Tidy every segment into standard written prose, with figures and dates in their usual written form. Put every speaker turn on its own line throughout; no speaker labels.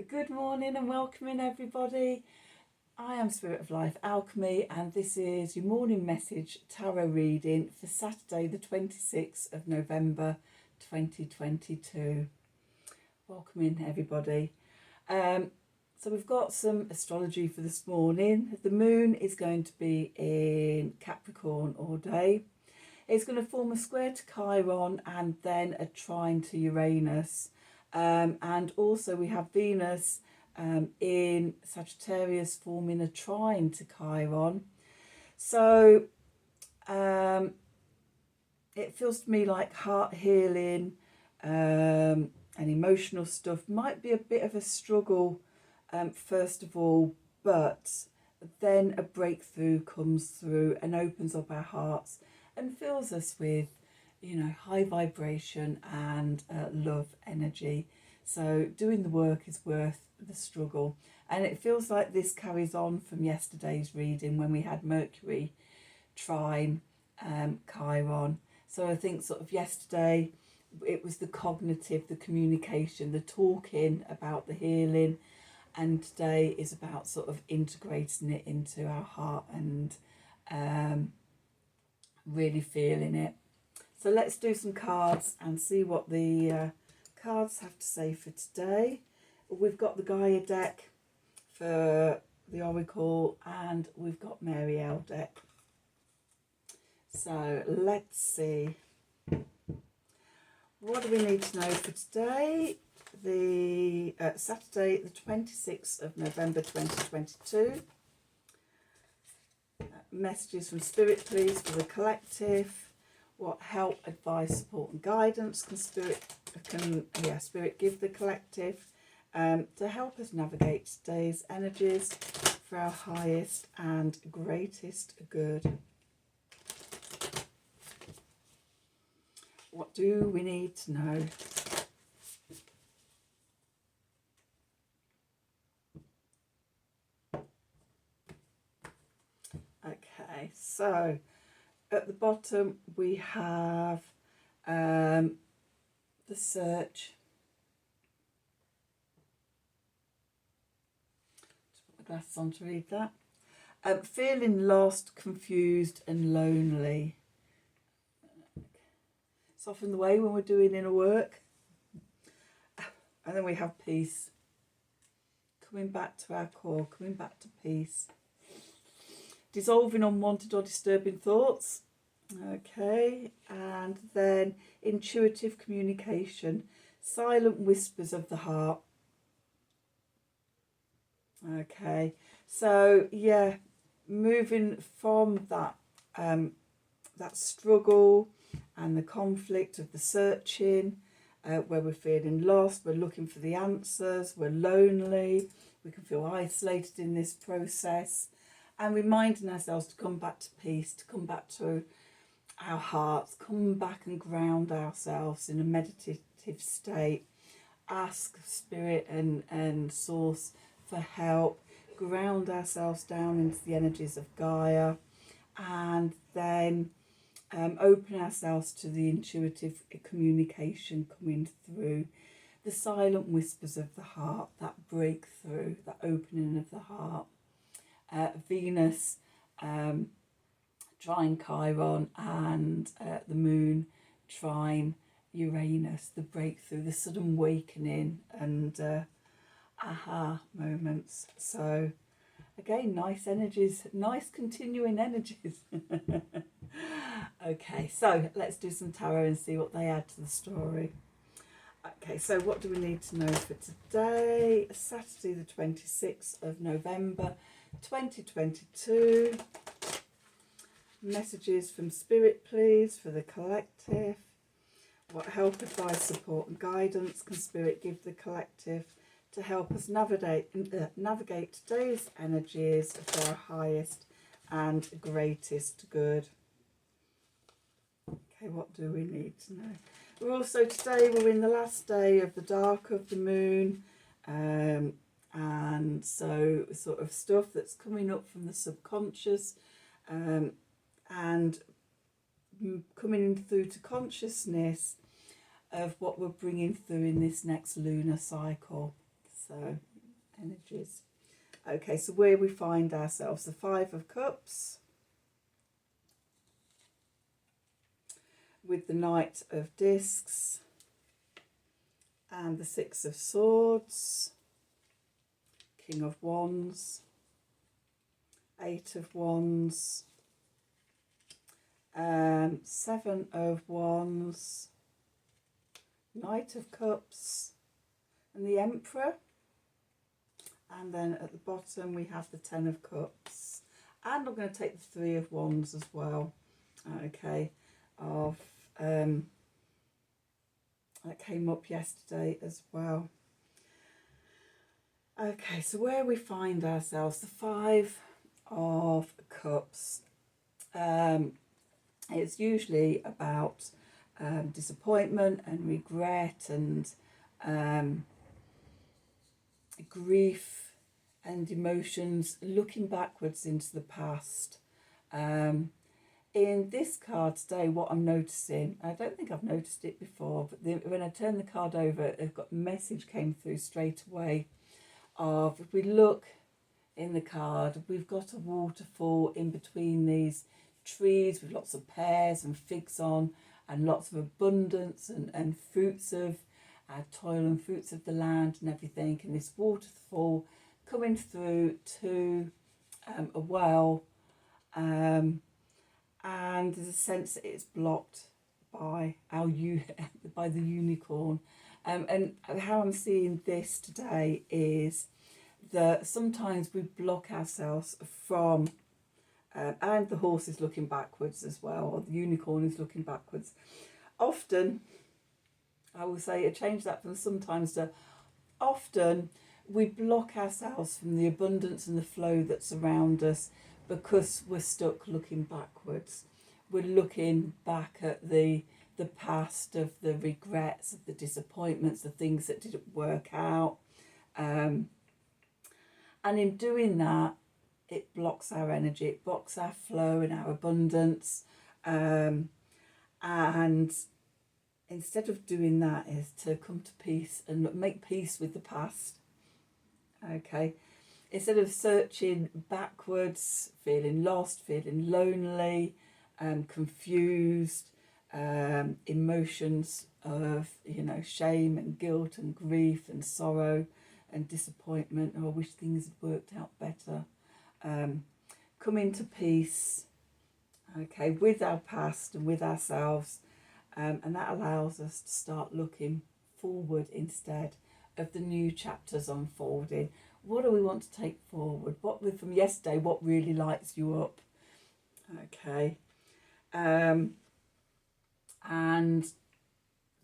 Good morning and welcome everybody. I am Spirit of Life Alchemy and this is your morning message tarot reading for Saturday the 26th of November 2022. Welcome in everybody. So we've got some astrology for this morning. The moon is going to be in Capricorn all day. It's going to form a square to Chiron and then a trine to Uranus. And also we have Venus in Sagittarius forming a trine to Chiron. So it feels to me like heart healing and emotional stuff might be a bit of a struggle first of all, but then a breakthrough comes through and opens up our hearts and fills us with, high vibration and love energy. So doing the work is worth the struggle. And it feels like this carries on from yesterday's reading when we had Mercury, trine, Chiron. So I think sort of yesterday it was the cognitive, the communication, the talking about the healing. And today is about sort of integrating it into our heart and really feeling it. So let's do some cards and see what the cards have to say for today. We've got the Gaia deck for the Oracle and we've got Mary L deck. So let's see. What do we need to know for today? The Saturday the 26th of November 2022. Messages from Spirit please for the collective. What help, advice, support and guidance can Spirit give the collective to help us navigate today's energies for our highest and greatest good. What do we need to know? Okay, so at the bottom we have the search. Just put my glasses on to read that. Feeling lost, confused and lonely. It's often the way when we're doing inner work. And then we have peace. Coming back to our core, coming back to peace. Dissolving unwanted or disturbing thoughts. Okay, and then intuitive communication. Silent whispers of the heart. Okay, so yeah, moving from that that struggle and the conflict of the searching, where we're feeling lost, we're looking for the answers, we're lonely, we can feel isolated in this process, and reminding ourselves to come back to peace, to come back to our hearts, come back and ground ourselves in a meditative state, ask Spirit and Source for help, ground ourselves down into the energies of Gaia, and then open ourselves to the intuitive communication coming through, the silent whispers of the heart, that breakthrough, that opening of the heart. Venus, trine Chiron, and the moon trine Uranus, the breakthrough, the sudden awakening and aha moments. So again, nice energies, nice continuing energies. Okay, so let's do some tarot and see what they add to the story. Okay, so what do we need to know for today? Saturday the 26th of November 2022. Messages from Spirit please for the collective. What help, advice, support and guidance can Spirit give the collective to help us navigate today's energies for our highest and greatest good? Okay, what do we need to know? We're also today, we're in the last day of the dark of the moon, and so sort of stuff that's coming up from the subconscious and coming through to consciousness of what we're bringing through in this next lunar cycle. So energies. Okay, so where we find ourselves, the Five of Cups with the Knight of Discs and the Six of Swords, King of Wands, Eight of Wands, Seven of Wands, Knight of Cups and the Emperor. And then at the bottom we have the Ten of Cups. And I'm going to take the Three of Wands as well. Okay, that came up yesterday as well. Okay, so where we find ourselves, the Five of Cups. It's usually about disappointment and regret and grief and emotions, looking backwards into the past. In this card today, what I'm noticing, I don't think I've noticed it before, but when I turn the card over, a message came through straight away of, if we look in the card, we've got a waterfall in between these trees with lots of pears and figs on, and lots of abundance and fruits of toil and fruits of the land and everything, and this waterfall coming through to a well, and there's a sense that it's blocked by by the unicorn, and how I'm seeing this today is that sometimes we block ourselves from and the horse is looking backwards as well, or the unicorn is looking backwards. Often, I will say, I change that from sometimes to often, we block ourselves from the abundance and the flow that's around us because we're stuck looking backwards. We're looking back at the past, of the regrets, of the disappointments, the things that didn't work out. And in doing that, it blocks our energy, it blocks our flow and our abundance. And instead of doing that, is to come to peace and make peace with the past. Okay, instead of searching backwards, feeling lost, feeling lonely, confused, emotions of shame and guilt and grief and sorrow and disappointment, or I wish things had worked out better. Come into peace, okay, with our past and with ourselves, and that allows us to start looking forward instead of the new chapters unfolding. What do we want to take forward? What from yesterday? What really lights you up? Okay, and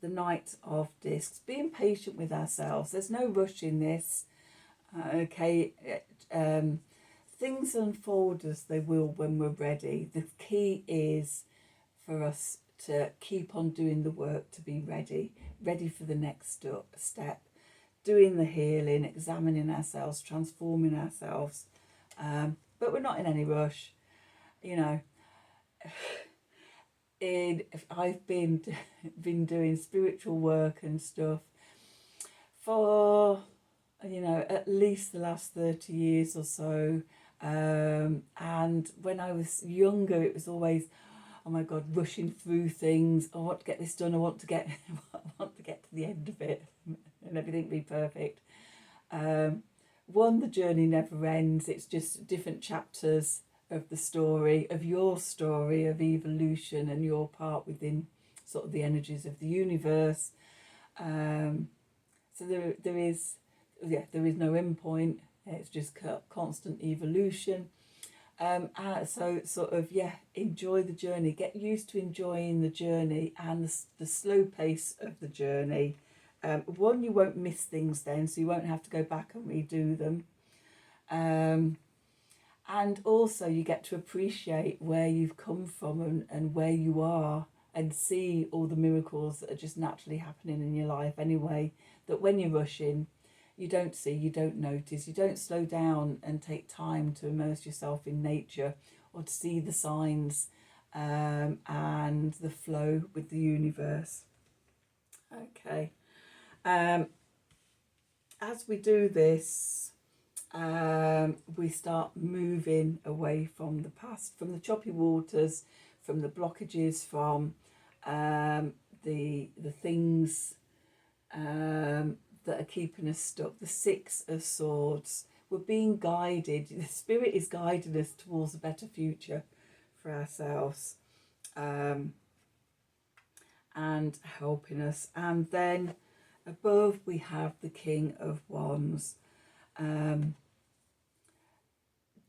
the Knight of Discs. Being patient with ourselves. There's no rush in this. Okay. Things unfold as they will when we're ready. The key is for us to keep on doing the work, to be ready for the next step, doing the healing, examining ourselves, transforming ourselves. But we're not in any rush. I've been doing spiritual work and stuff for at least the last 30 years or so. And when I was younger, it was always, oh my God, rushing through things. I want to get this done. I want to get to the end of it, and everything be perfect. The journey never ends. It's just different chapters of the story, of your story of evolution and your part within sort of the energies of the universe. So there is no end point. It's just constant evolution. So sort of, enjoy the journey. Get used to enjoying the journey and the slow pace of the journey. You won't miss things then, so you won't have to go back and redo them. And also you get to appreciate where you've come from and where you are, and see all the miracles that are just naturally happening in your life anyway, that when you're rushing, you don't see, you don't notice, you don't slow down and take time to immerse yourself in nature or to see the signs and the flow with the universe. Okay. And as we do this, we start moving away from the past, from the choppy waters, from the blockages, from the things that are keeping us stuck. The Six of Swords. We're being guided. The Spirit is guiding us towards a better future for ourselves, and helping us. And then above we have the King of Wands.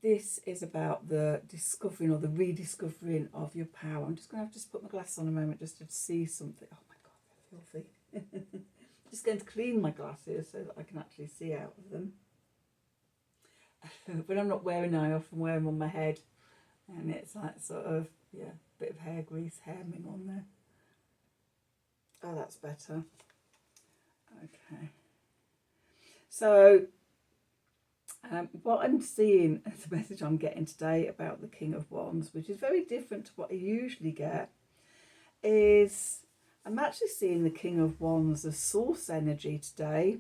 This is about the discovering or the rediscovering of your power. I'm just going to have to put my glasses on a moment just to see something. Oh my God, they're filthy. Just going to clean my glasses so that I can actually see out of them. When I'm not wearing them, I often wear them on my head, and it's like sort of, yeah, a bit of hair grease, hairming on there. Oh, that's better. Okay. So what I'm seeing, the message I'm getting today about the King of Wands, which is very different to what I usually get, is I'm actually seeing the King of Wands as source energy today,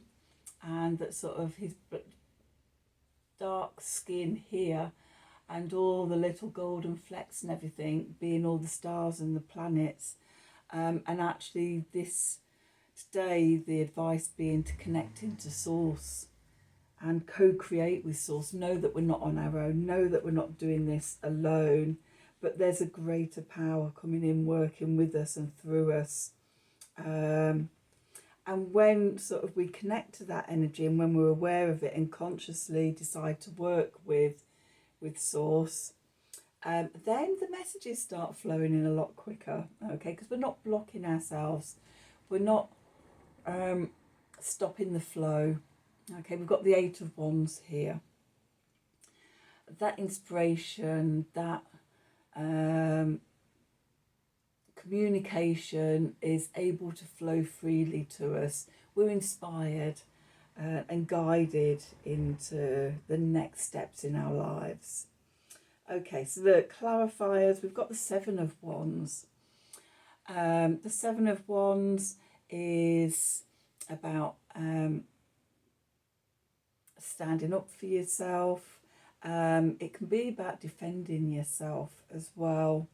and that sort of his dark skin here and all the little golden flecks and everything being all the stars and the planets, and actually this today the advice being to connect into source and co-create with source. Know that we're not on our own, know that we're not doing this alone, but there's a greater power coming in, working with us and through us. And when sort of we connect to that energy, and when we're aware of it and consciously decide to work with source, then the messages start flowing in a lot quicker, okay, because we're not blocking ourselves, we're not stopping the flow. Okay, we've got the Eight of Wands here. That inspiration, that communication is able to flow freely to us. We're inspired and guided into the next steps in our lives. Okay, so the clarifiers, we've got the Seven of Wands. The Seven of Wands is about standing up for yourself. It can be about defending yourself as well.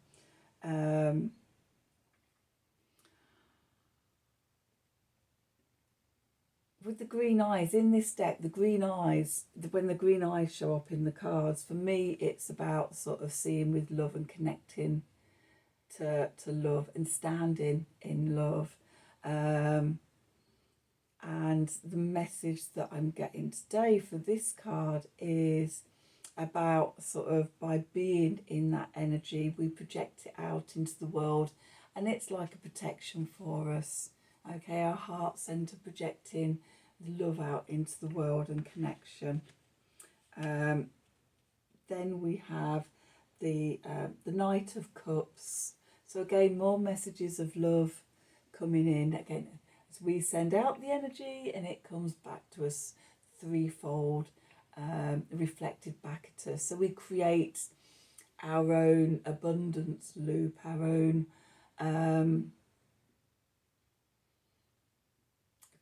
With the green eyes in this deck, the green eyes, when the green eyes show up in the cards, for me it's about sort of seeing with love and connecting to love and standing in love. And the message that I'm getting today for this card is about sort of, by being in that energy, we project it out into the world, and it's like a protection for us. Okay, our heart centre projecting love out into the world and connection. Then we have the Knight of Cups. So again, more messages of love coming in. Again, as we send out the energy, and it comes back to us threefold, reflected back at us. So we create our own abundance loop, our own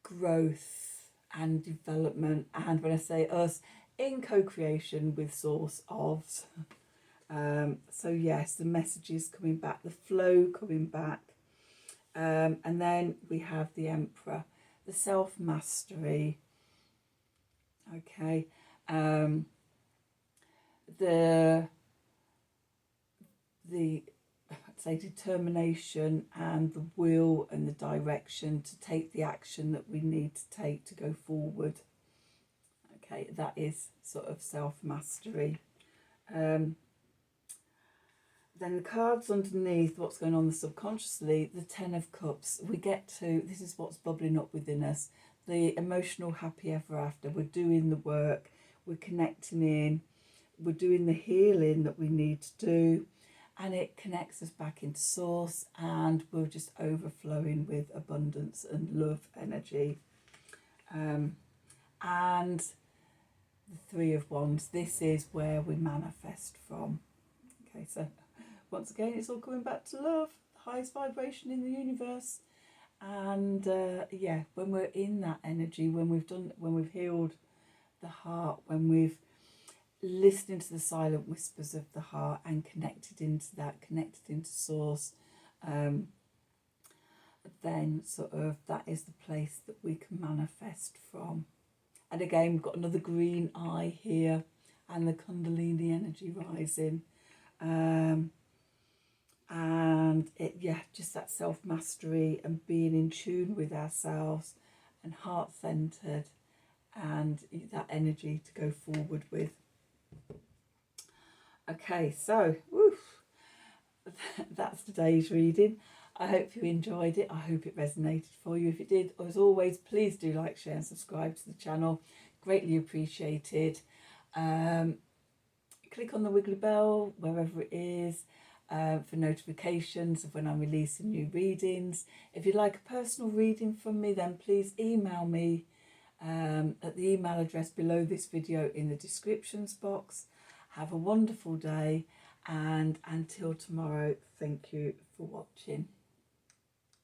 growth and development, and when I say us, in co-creation with source of. So yes, the messages coming back, the flow coming back, and then we have the Emperor, the self-mastery. Okay, the I'd say determination and the will and the direction to take the action that we need to take to go forward. Okay, that is sort of self-mastery. Then the cards underneath, what's going on subconsciously, the Ten of Cups. We get to, this is what's bubbling up within us, the emotional happy ever after. We're doing the work, we're connecting in, we're doing the healing that we need to do, and it connects us back into source, and we're just overflowing with abundance and love energy. And the Three of Wands, this is where we manifest from. Okay, so once again, it's all coming back to love, the highest vibration in the universe, And yeah, when we're in that energy, when we've healed the heart, when we've listened to the silent whispers of the heart and connected into source, then sort of that is the place that we can manifest from. And again, we've got another green eye here and the Kundalini energy rising. And it, yeah, just that self-mastery and being in tune with ourselves and heart-centered, and that energy to go forward with. Okay, so that's today's reading. I hope you enjoyed it. I hope it resonated for you. If it did, as always, please do like, share and subscribe to the channel. Greatly appreciated. Click on the wiggly bell wherever it is for notifications of when I'm releasing new readings. If you'd like a personal reading from me, then please email me at the email address below this video in the descriptions box. Have a wonderful day, and until tomorrow, thank you for watching.